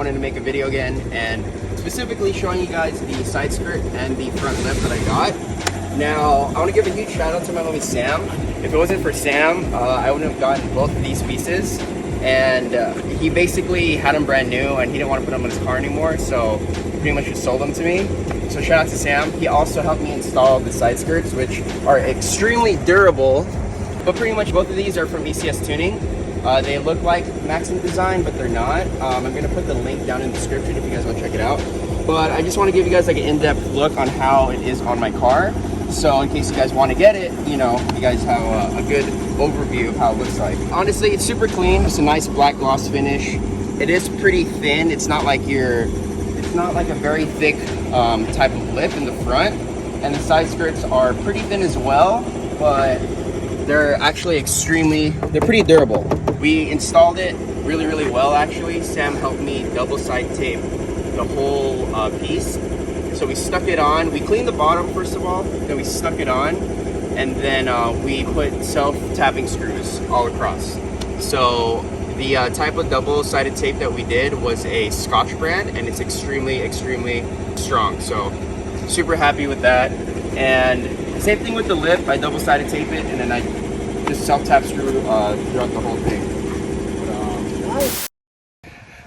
wanted to make a video again, and specifically showing you guys the side skirt and the front lip that I got. Now, I want to give a huge shout out to my homie Sam. If it wasn't for Sam, I wouldn't have gotten both of these pieces. And he basically had them brand new and he didn't want to put them in his car anymore, so he pretty much just sold them to me. So shout out to Sam. He also helped me install the side skirts, which are extremely durable. But pretty much both of these are from ECS Tuning. They look like Maxim design, but they're not. I'm gonna put the link down in the description if you guys want to check it out. But I just want to give you guys like an in-depth look on how it is on my car. So in case you guys want to get it, you know, you guys have a good overview of how it looks like. Honestly, it's super clean. It's a nice black gloss finish. It is pretty thin. It's not like it's not like a very thick type of lip in the front. And the side skirts are pretty thin as well, but they're actually they're pretty durable. We installed it really, really well actually. Sam helped me double side tape the whole piece. So we stuck it on. We cleaned the bottom first of all, then we stuck it on, and then we put self-tapping screws all across. So the type of double-sided tape that we did was a Scotch brand, and it's extremely, extremely strong. So super happy with that. And same thing with the lip. I double-sided tape it, and then I just self-tap screw throughout the whole thing.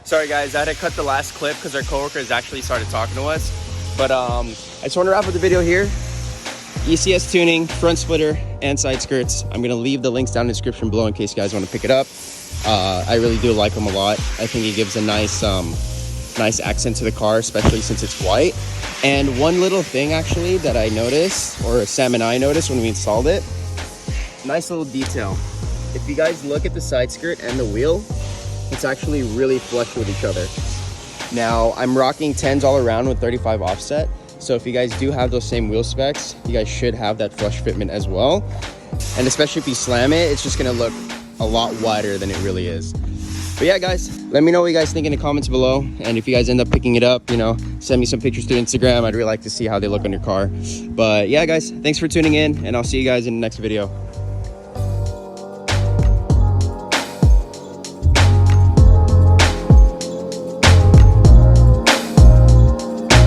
Sorry guys, I had to cut the last clip because our coworkers actually started talking to us. But I just want to wrap up the video here. ECS Tuning, front splitter, and side skirts. I'm going to leave the links down in the description below in case you guys want to pick it up. I really do like them a lot. I think it gives a nice accent to the car, especially since it's white. And one little thing actually that I noticed, or Sam and I noticed when we installed it, nice little detail. If you guys look at the side skirt and the wheel, it's actually really flush with each other. Now, I'm rocking 10s all around with 35 offset. So if you guys do have those same wheel specs, you guys should have that flush fitment as well. And especially if you slam it, it's just gonna look a lot wider than it really is. But yeah, guys, let me know what you guys think in the comments below. And if you guys end up picking it up, you know, send me some pictures to Instagram. I'd really like to see how they look on your car. But yeah, guys, thanks for tuning in, and I'll see you guys in the next video.